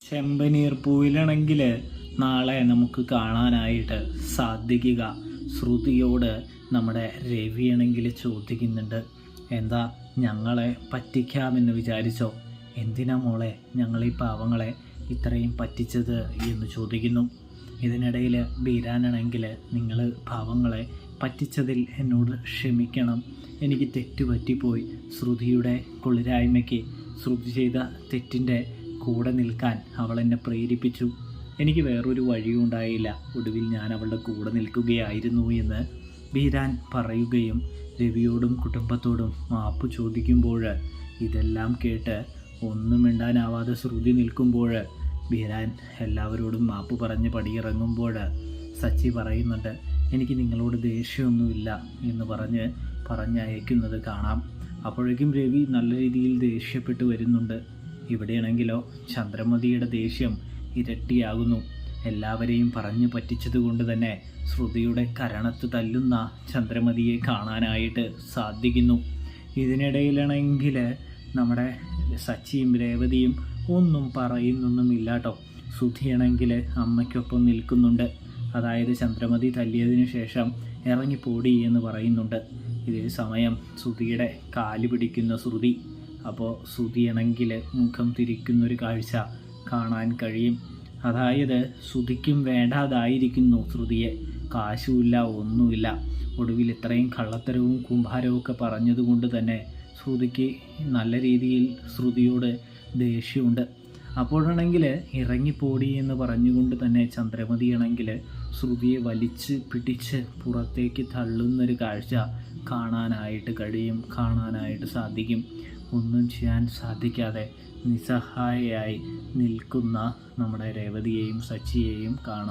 ചെമ്പനീർ പൂവിലാണെങ്കിൽ നാളെ നമുക്ക് കാണാനായിട്ട് സാധിക്കുക. ശ്രുതിയോട് നമ്മുടെ രവിയാണെങ്കിൽ ചോദിക്കുന്നുണ്ട്, എന്താ ഞങ്ങളെ പറ്റിക്കാമെന്ന് വിചാരിച്ചോ? എന്തിനാ മോളെ ഞങ്ങളീ പാവങ്ങളെ ഇത്രയും പറ്റിച്ചത് എന്ന് ചോദിക്കുന്നു. ഇതിനിടയിൽ ബീരാനാണെങ്കിൽ നിങ്ങൾ പാവങ്ങളെ പറ്റിച്ചതിൽ എന്നോട് ക്ഷമിക്കണം, എനിക്ക് തെറ്റുപറ്റിപ്പോയി. ശ്രുതിയുടെ കൊളിരായ്മയ്ക്ക്, ശ്രുതി ചെയ്ത തെറ്റിൻ്റെ കൂടെ നിൽക്കാൻ അവൾ എന്നെ പ്രേരിപ്പിച്ചു. എനിക്ക് വേറൊരു വഴിയും ഉണ്ടായില്ല. ഒടുവിൽ ഞാൻ അവളുടെ കൂടെ നിൽക്കുകയായിരുന്നു എന്ന് ബീരാൻ പറയുകയും രവിയോടും കുടുംബത്തോടും മാപ്പ് ചോദിക്കുമ്പോൾ ഇതെല്ലാം കേട്ട് ഒന്നും മിണ്ടാനാവാതെ ശ്രുതി നിൽക്കുമ്പോൾ ബീരാൻ എല്ലാവരോടും മാപ്പ് പറഞ്ഞ് പടിയിറങ്ങുമ്പോൾ സച്ചി പറയുന്നുണ്ട്, എനിക്ക് നിങ്ങളോട് ദേഷ്യമൊന്നുമില്ല എന്ന് പറഞ്ഞയക്കുന്നത് കാണാം. അപ്പോഴേക്കും രവി നല്ല രീതിയിൽ ദേഷ്യപ്പെട്ടു വരുന്നുണ്ട്. ഇവിടെയാണെങ്കിലോ ചന്ദ്രമതിയുടെ ദേഷ്യം ഇരട്ടിയാകുന്നു. എല്ലാവരെയും പറഞ്ഞു പറ്റിച്ചത് കൊണ്ട് തന്നെ ശ്രുതിയുടെ കരണത്ത് തല്ലുന്ന ചന്ദ്രമതിയെ കാണാനായിട്ട് സാധിക്കുന്നു. ഇതിനിടയിലാണെങ്കിൽ നമ്മുടെ സച്ചിയും രേവതിയും ഒന്നും പറയുന്നൊന്നുമില്ല കേട്ടോ. ശ്രുതിയാണെങ്കിൽ അമ്മയ്ക്കൊപ്പം നിൽക്കുന്നുണ്ട്. അതായത് ചന്ദ്രമതി തല്ലിയതിനു ശേഷം ഇറങ്ങിപ്പോടി എന്ന് പറയുന്നുണ്ട്. ഇതേ സമയം ശ്രുതിയുടെ കാല് പിടിക്കുന്ന ശ്രുതി. അപ്പോൾ ശ്രുതിയാണെങ്കിൽ മുഖം തിരിക്കുന്നൊരു കാഴ്ച കാണാൻ കഴിയും. അതായത് ശ്രുതിക്കും വേണ്ടാതായിരിക്കുന്നു ശ്രുതിയെ. കാശുമില്ല, ഒന്നുമില്ല. ഒടുവിൽ ഇത്രയും കള്ളത്തരവും കുംഭാരവും ഒക്കെ പറഞ്ഞതുകൊണ്ട് തന്നെ ശ്രുതിക്ക് നല്ല രീതിയിൽ ശ്രുതിയോട് ദേഷ്യമുണ്ട്. അപ്പോഴാണെങ്കിൽ ഇറങ്ങിപ്പോടി എന്ന് പറഞ്ഞുകൊണ്ട് തന്നെ ചന്ദ്രമതിയാണെങ്കിൽ ശ്രുതിയെ വലിച്ച് പിടിച്ച് പുറത്തേക്ക് തള്ളുന്നൊരു കാഴ്ച കാണാനായിട്ട് സാധിക്കും. ഒന്നും ചെയ്യാൻ സാധിക്കാതെ നിസ്സഹായയായി നിൽക്കുന്ന നമ്മുടെ രേവതിയെയും സച്ചിയെയും കാണാം.